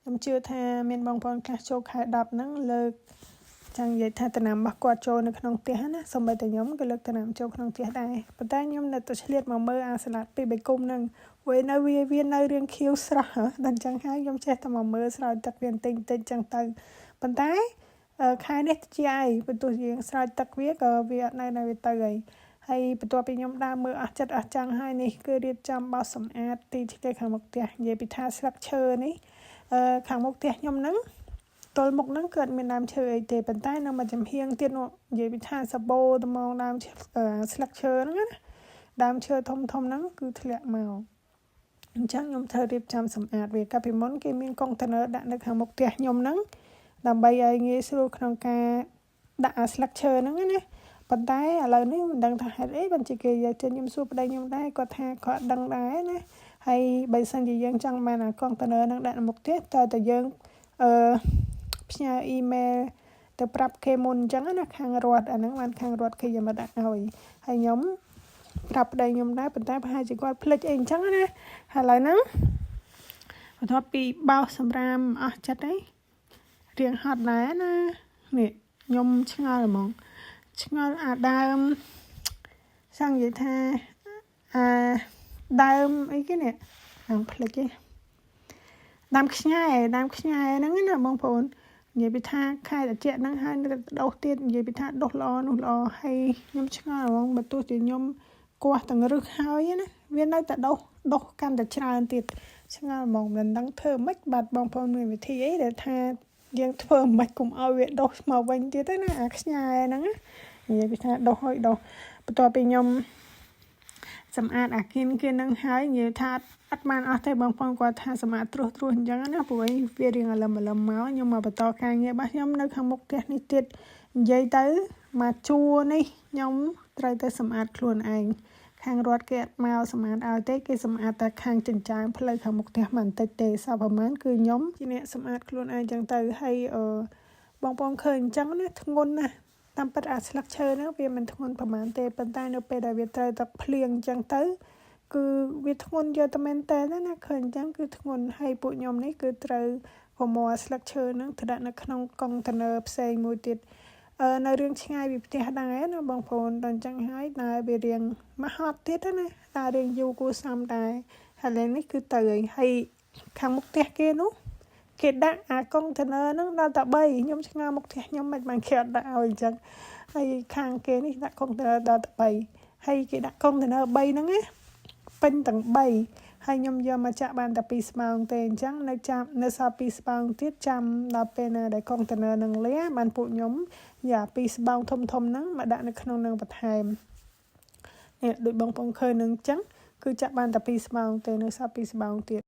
ខ្ញុំជឿថាមានបងប្អូនខ្លះចូលខែ10ហ្នឹងលើកចាំនិយាយថាតំណាំរបស់គាត់ចូលនៅក្នុងផ្ទះណាសូម្បីតែខ្ញុំក៏លើកតំណាំចូលក្នុងផ្ទះដែរប៉ុន្តែខ្ញុំនៅតែឆ្លៀតមកមើលអាសាឡាត់ពី3គុំហ្នឹងវានៅរាងខៀវស្រស់ដល់អញ្ចឹងហើយខ្ញុំចេះតែមកមើលស្រោចទឹកវាបន្តិចអញ្ចឹងទៅប៉ុន្តែខែនេះជាអីបន្ទោះយើងស្រោចទឹកវាក៏វាអត់នៅវាទៅហើយបន្ទាប់ពីខ្ញុំដើរមើលអស់ចិត្តអស់ចង់ហើយនេះគឺរៀបចំបោសសម្អាតទីធ្លាខាងមុខផ្ទះនិយាយពីថាស្លឹកឈើនេះខាងមុខផ្ទះខ្ញុំហ្នឹងទល់មុខហ្នឹងគឺអត់មានដើមឈើអីទេប៉ុន្តែនៅមួយចំហៀងទៀតនោះនិយាយពីថាសបោត្មងដើមស្លឹកឈើហ្នឹងណាដើមឈើធំហ្នឹងគឺធ្លាក់មកអញ្ចឹងខ្ញុំត្រូវរៀបចំសម្អាតវាកាលពីមុនគេមានកុងតឺន័រដាក់នៅខាងមុខផ្ទះខ្ញុំហ្នឹងដើម្បីឲ្យងាយស្រួលក្នុងការដាក់ស្លឹកឈើហ្នឹងណាប៉ុន្តែឥឡូវនេះមិនដឹងថាហេតុអីបានជាគេយកទៅខ្ញុំសួរប្តីខ្ញុំដែរគាត់ថាគាត់ដឹងដែរណាហើយបើសិនជាយើងចង់បានអាកុងតឺន័រហ្នឹងដាក់នៅមុខផ្ទះតែយើងផ្ញើអ៊ីមែលទៅប្រាប់គេមុនអញ្ចឹងណាខាងរដ្ឋអាហ្នឹងបានខាងរដ្ឋគេយកមកដាក់ឲ្យហើយខ្ញុំប្រាប់ប្តីខ្ញុំដែរប៉ុន្តែប្រហែលជាគាត់ភ្លេចអីអញ្ចឹងណាហើយឥឡូវហ្នឹងបន្ទាប់ពីបោសសម្រាមអស់ចិត្តហើយរៀងហត់ដែរណានេះខ្ញុំឆ្ងល់ហ្មងឆ្ងល់អាដើមចង់និយាយថាដើមអីគេនេះដើមភ្លេចទេដើមខ្ញែហ្នឹងណាបងប្អូននិយាយពីថាខែត្រជាក់ហ្នឹងហើយនៅដុះទៀតនិយាយពីថាដុះល្អនោះល្អហើយខ្ញុំឆ្ងល់ហ្មងបើទោះជាខ្ញុំគោះទាំងរឹសហើយណាវានៅតែដុះកាន់តែច្រើនទៀតឆ្ងល់ហ្មងមិនដឹងធ្វើម៉េចបាទបងប្អូនមានវិធីអីដែលថាយើងធ្វើម៉េចកុំឲ្យវាដុះមកវិញទៀតទេណាអាខ្ញែហ្នឹងណានិយាយពីថាដុះបន្ទាប់ពីខ្ញុំសម្អាតអាគៀនហ្នឹងហើយនិយាយថាអត់បានអស់ទេបងប្អូនគាត់ថាសម្អាតត្រួសអញ្ចឹងណាព្រោះវារៀងអលឹមមកខ្ញុំមកបន្តការងាររបស់ខ្ញុំនៅខាងមុខផ្ទះនេះទៀតនិយាយទៅមកជួរនេះខ្ញុំត្រូវទៅសម្អាតខ្លួនឯងខាងរដ្ឋគេអត់មកសម្អាតឲ្យទេគេសម្អាតតែខាងចិញ្ចើមផ្លូវខាងមុខផ្ទះមិនតិចទេសោះប្រហែលគឺខ្ញុំជាអ្នកសម្អាតខ្លួនឯងអញ្ចឹងទៅហើយបងប្អូនឃើញអញ្ចឹងណាធ្ងន់ណាស់តាមពិតអាស្លឹកឈើហ្នឹងវាមិនធ្ងន់ប្រហែលទេប៉ុន្តែនៅពេលដែលវាត្រូវទឹកភ្លៀងអញ្ចឹងទៅគឺវាធ្ងន់យកតែមែនតើណាឃើញអញ្ចឹងគឺធ្ងន់ហើយពួកខ្ញុំនេះគឺត្រូវប្រមូលស្លឹកឈើហ្នឹងទៅដាក់នៅក្នុងកុងតឺន័រផ្សេងមួយទៀតនៅរឿងឆ្ងាយពីផ្ទះដែរណាបងប្អូនដល់អញ្ចឹងហើយដើរវារៀងមហត់ទៀតណាដើររៀងយូរគួរសមដែរហើយឡើងនេះគឺទៅហើយខាងមុខផ្ទះគេនោះគេដាក់អាកុងតឺន័រហ្នឹងដល់តែ3ខ្ញុំឆ្ងល់មុខផ្ទះខ្ញុំមិនបានគេអត់ដាក់ឲ្យអញ្ចឹងហើយខាងគេនេះដាក់កុងតឺន័រដល់តែ3ហើយគេដាក់កុងតឺន័រ3ហ្នឹងណាពេញទាំង3ហើយខ្ញុំយកមកចាក់បានតែ2ស្បោងទេអញ្ចឹងនៅសល់2ស្បោងទៀតចាំដល់ពេលណាដែលកុងតឺន័រនឹងលាបានពួកខ្ញុំយក2ស្បោងធំហ្នឹងមកដាក់នៅក្នុងនឹងបន្ថែមនេះដូចបងប្អូនឃើញនឹងអញ្ចឹងគឺចាក់បានតែ2ស្បោងទេនៅសល់2ស្បោងទៀត